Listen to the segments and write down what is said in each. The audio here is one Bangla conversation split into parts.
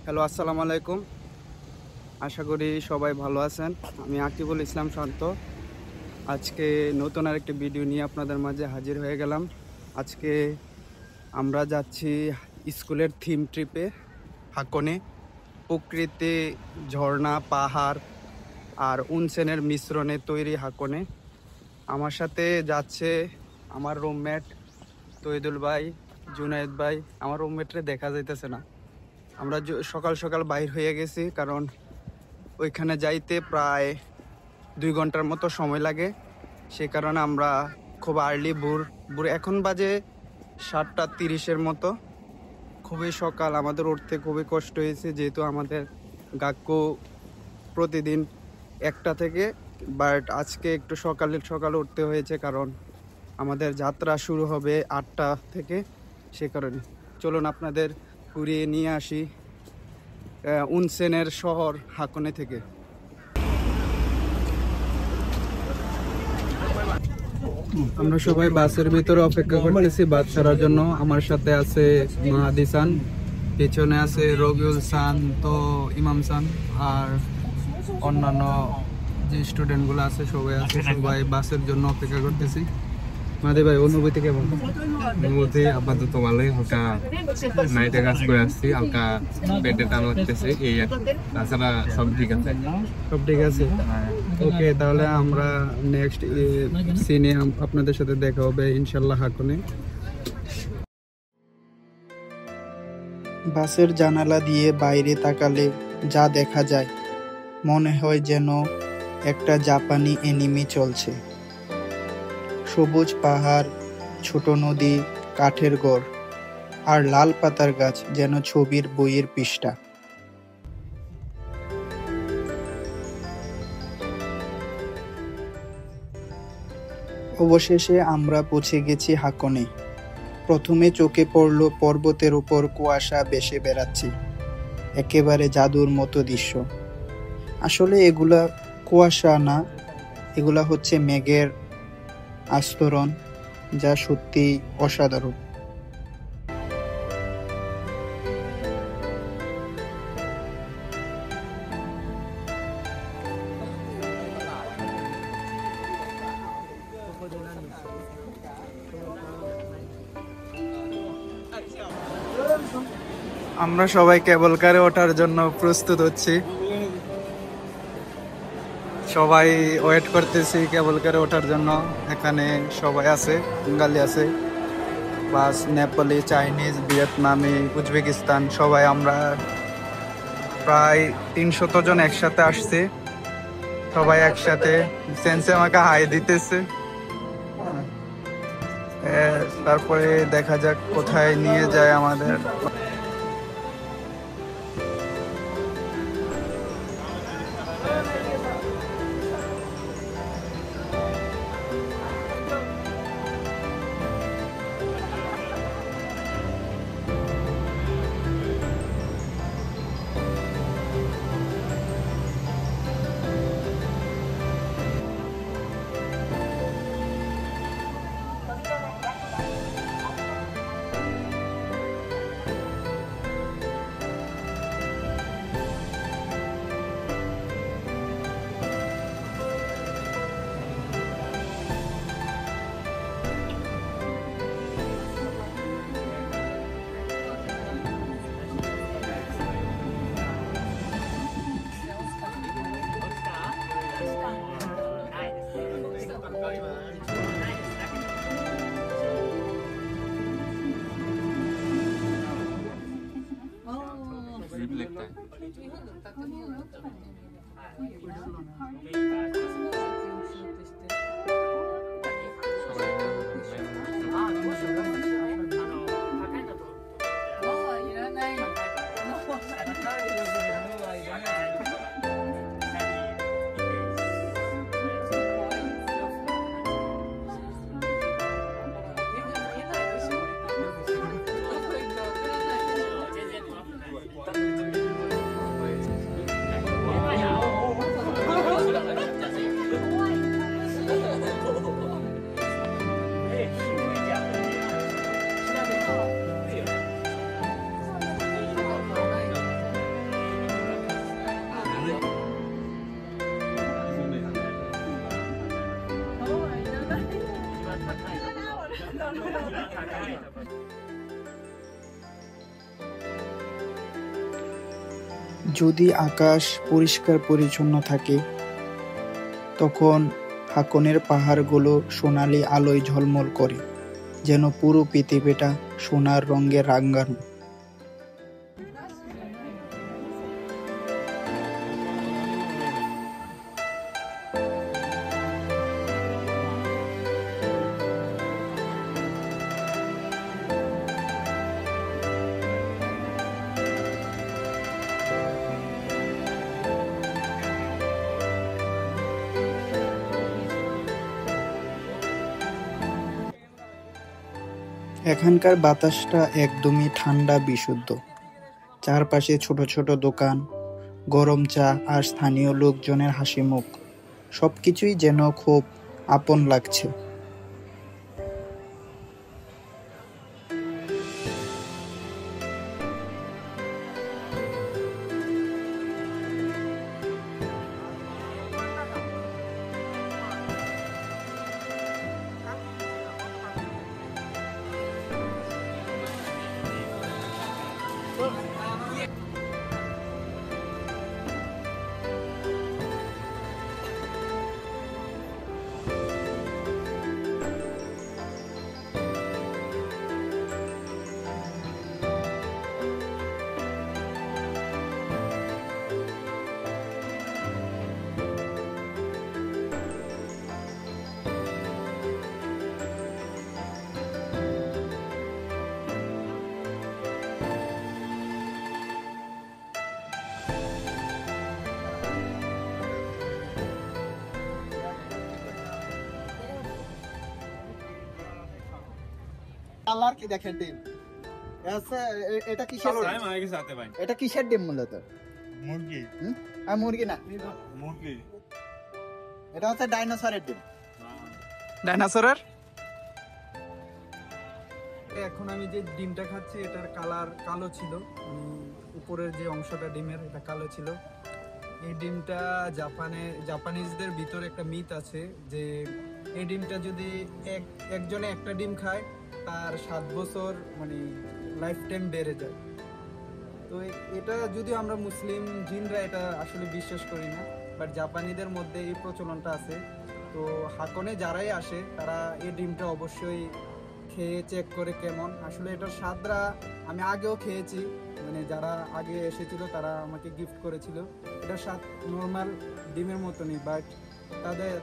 হ্যালো, আসসালামু আলাইকুম। আশা করি সবাই ভালো আছেন। আমি আকিবুল ইসলাম শান্ত। আজকে নতুন আরেকটি ভিডিও নিয়ে আপনাদের মাঝে হাজির হয়ে গেলাম। আজকে আমরা যাচ্ছি স্কুলের থিম ট্রিপে হাকনে। প্রকৃতি, ঝর্ণা, পাহাড় আর উনসেনের মিশ্রণে তৈরি হাকনে। আমার সাথে যাচ্ছে আমার রুমমেট তৈদুল ভাই, জুনায়েদ ভাই। আমার রুমমেটরে দেখা যাইতেছে না। আমরা সকাল সকাল বাইর হয়ে গেছি, কারণ ওইখানে যাইতে প্রায় 2 ঘন্টার মতো সময় লাগে। সে কারণে আমরা খুব আর্লি ভোর এখন বাজে 7:30 মতো। খুবই সকাল, আমাদের উঠতে খুবই কষ্ট হয়েছে, যেহেতু আমাদের গাক্কু প্রতিদিন 1টা থেকে, বাট আজকে একটু সকালে উঠতে হয়েছে, কারণ আমাদের যাত্রা শুরু হবে 8টা থেকে। সে কারণে চলুন আপনাদের ঘুরিয়ে নিয়ে আসি উনসেনের শহর হাকনে থেকে। আমরা সবাই বাসের ভিতরে অপেক্ষা করতেছি বাস ছাড়ার জন্য। আমার সাথে আছে মাহাদিসান, পেছনে আছে রবিউল সান, তো ইমাম সান, আর অন্যান্য যে স্টুডেন্টগুলো আছে সবাই আছে। সবাই বাসের জন্য অপেক্ষা করতেছি। মাদি ভাই, অনুভূতি কেমন? অনুভূতি আপাতত ভালোই। হালকা নাইটে কাজ করে আসছি, হালকা পেটে টান লাগতেছে, এই তাছাড়া সব ঠিক আছে। সব ঠিক আছে, ওকে। তাহলে আমরা নেক্সট সিনে আপনাদের সাথে দেখা হবে ইনশাল্লাহ হাকনে। বাসের জানালা দিয়ে বাইরে তাকালে যা দেখা যায়, মনে হয় যেন একটা জাপানি অ্যানিমে চলছে। সবুজ পাহাড়, ছোট নদী, কাঠের ঘর আর লাল পাতার গাছ যেন ছবির বইয়ের পৃষ্ঠা। অবশেষে আমরা পৌঁছে গেছি হাকনে। প্রথমে চোখে পড়ল পর্বতের উপর কুয়াশা ভেসে বেড়াচ্ছে, একেবারে জাদুর মতো দৃশ্য। আসলে এগুলা কুয়াশা না, এগুলা হচ্ছে মেঘের আস্তরণ, যা সত্যি অসাধারণ। আমরা সবাই কেবল কারে ওঠার জন্য প্রস্তুত হচ্ছি। সবাই ওয়েট করতেছি কেবল কারে ওঠার জন্য। এখানে সবাই আছে, বাঙালি আছে, প্লাস নেপালি, চাইনিজ, ভিয়েতনামি, উজবেকিস্তান, সবাই আমরা প্রায় 300 জন একসাথে আসছি। সবাই একসাথে সেন্সে আমাকে হাই দিতেছে। তারপরে দেখা যাক কোথায় নিয়ে যায় আমাদের। যদি আকাশ পরিষ্কার পরিচ্ছন্ন থাকে, তখন হাকনের পাহাড়গুলো সোনালী আলোয় ঝলমল করে, যেন পুরো পৃথিবীটা সোনার রঙে রাঙানো। এখানকার বাতাসটা একদমই ঠান্ডা বিশুদ্ধ। চারপাশে ছোট ছোট দোকান, গরম চা আর স্থানীয় লোকজনের হাসিমুখ, সবকিছুই যেন খুব আপন লাগছে। কালার কি দেখেন ডিম এটা কিসের এটা কিসের ডিম মূলত? মুরগি। আর মুরগি না, মুরগি। এটা হচ্ছে ডাইনোসরের ডিম। ডাইনোসরের। এখন আমি যে ডিমটা খাচ্ছি এটার কালার কালো ছিল, উপরের যে অংশটা ডিমের এটা কালো ছিল। এই ডিমটা জাপানিজদের ভিতরে একটা মিথ আছে যে এই ডিমটা যদি একজনে একটা ডিম খায় তার 7 বছর মানে লাইফ টাইম বেড়ে যায়। তো এটা যদিও আমরা মুসলিম জিনরা এটা আসলে বিশ্বাস করি না, বাট জাপানিদের মধ্যে এই প্রচলনটা আছে। তো হাকনে যারাই আসে তারা এই ডিমটা অবশ্যই খেয়ে চেক করে কেমন আসলে এটার স্বাদরা। আমি আগেও খেয়েছি, মানে যারা আগে এসেছিল তারা আমাকে গিফট করেছিল। এটার স্বাদ নর্মাল ডিমের মতনই, বাট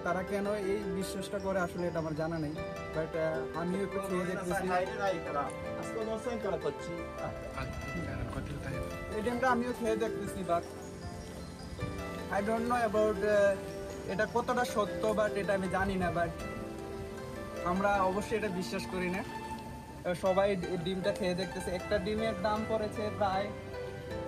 তারা কেন এই বিশ্বাসটা করে আসলে এটা আমার জানা নেই। বাট আমিও একটু খেয়ে দেখতেছি। এই ডিমটা আমিও খেয়ে দেখতেছি, but I don't know about এটা কতটা সত্য, বাট এটা আমি জানি না। বাট আমরা অবশ্যই এটা বিশ্বাস করি না। সবাই ডিমটা খেয়ে দেখতেছে। একটা ডিমের দাম পড়েছে প্রায়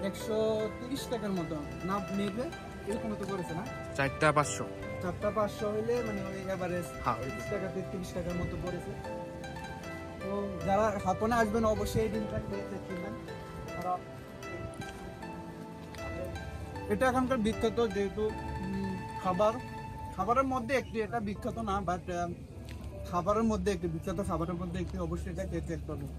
130 টাকার মতো, না নিবে এরকম মতো করেছে না? 4টা 500। 4টা 500 হইলে মানে ওই এভারেজ 30 টাকা 30 টাকার মতো পড়েছে। তো যারা হাকনে আসবেন অবশ্যই এই ডিমটা খেয়ে দেখবেন। এটা এখনকার বিখ্যাত, যেহেতু খাবারের মধ্যে একটি, এটা বিখ্যাত না বাট খাবারের মধ্যে একটি বিখ্যাত, খাবারের মধ্যে একটি, অবশ্যই এটা খেয়ে চেক করবেন।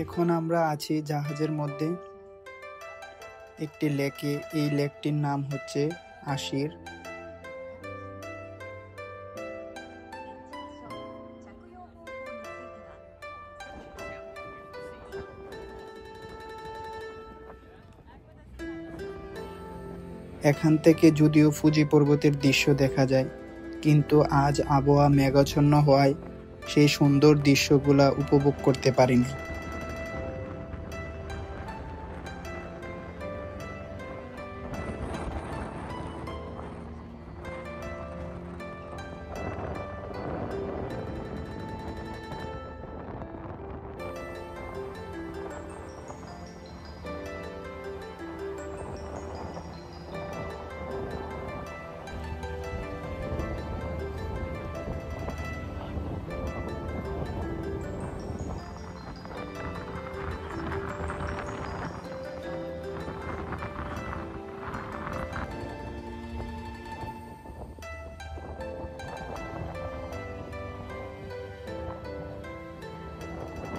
এখন আমরা আছি জাহাজের মধ্যে একটি লেকে। এই লেকটির নাম হচ্ছে আশির। এখান থেকে যদিও ফুজি পর্বতের দৃশ্য দেখা যায়, কিন্তু আজ আবহাওয়া মেঘাচ্ছন্ন হওয়ায় সেই সুন্দর দৃশ্যগুলা উপভোগ করতে পারিনি।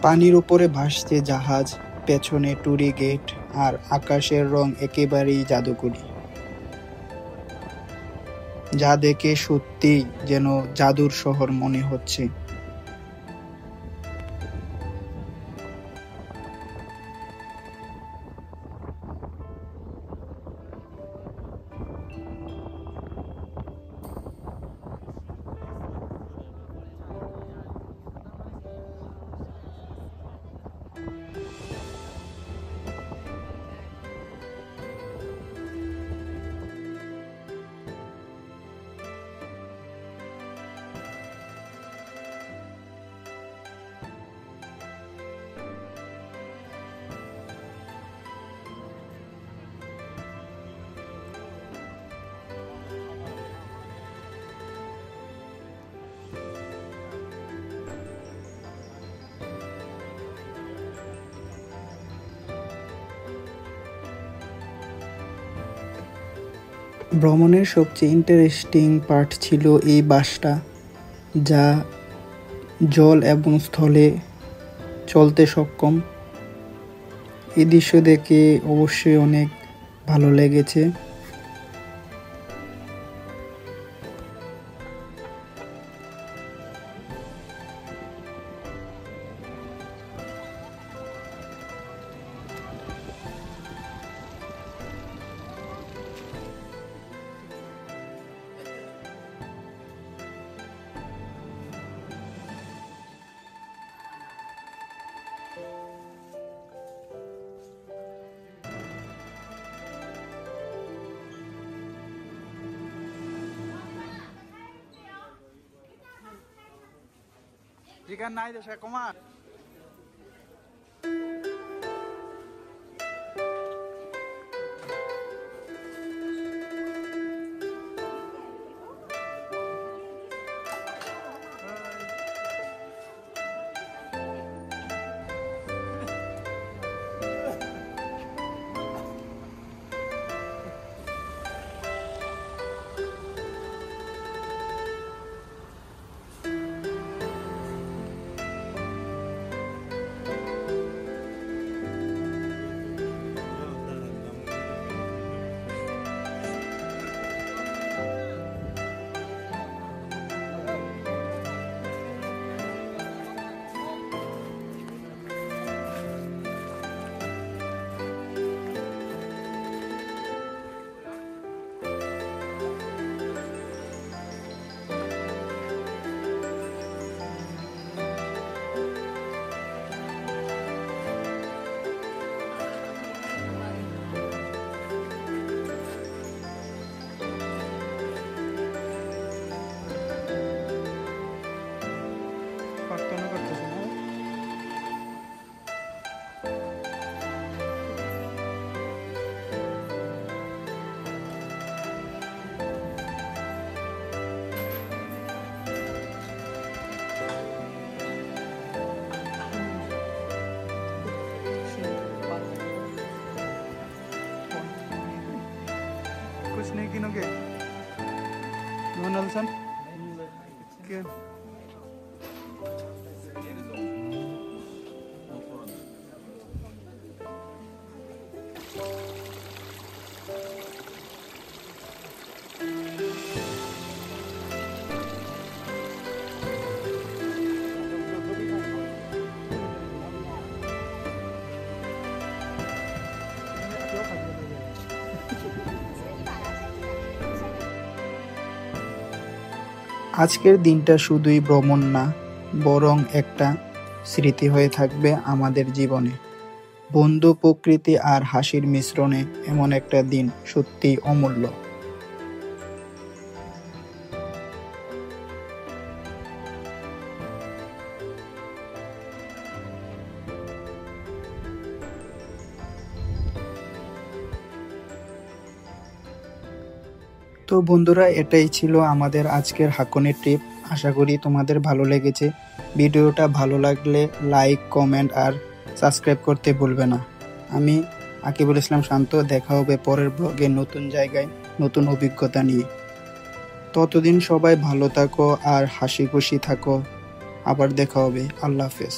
পানির উপরে ভাসছে জাহাজ, পেছনে টুরি গেট, আর আকাশের রং একেবারেই জাদুকরী, যা দেখে সত্যিই যেন জাদুর শহর মনে হচ্ছে। ভ্রমণের সবচেয়ে ইন্টারেস্টিং পার্ট ছিল এই বাসটা, যা জল এবং স্থলে চলতে সক্ষম। এই দৃশ্য দেখে অবশ্যই অনেক ভালো লেগেছে। Jika naik saya komar. कुछ नहीं गिनोगे मोहन हसन क्या আজকের দিনটা শুধুই ভ্রমণ না, বরং একটা স্মৃতি হয়ে থাকবে আমাদের জীবনে। বন্ধু, প্রকৃতি আর হাসির মিশ্রণে এমন একটা দিন সত্যিই অমূল্য। তো বন্ধুরা, এটাই ছিল আমাদের আজকের হাকনের ট্রিপ। আশা করি তোমাদের ভালো লেগেছে। ভিডিওটা ভালো লাগলে লাইক, কমেন্ট আর সাবস্ক্রাইব করতে ভুলবে না। আমি আকিবুল ইসলাম শান্ত। দেখা হবে পরের ব্লগে নতুন জায়গায় নতুন অভিজ্ঞতা নিয়ে। ততদিন সবাই ভালো থাকো আর হাসি খুশি থাকো। আবার দেখা হবে। আল্লাহ হাফেজ।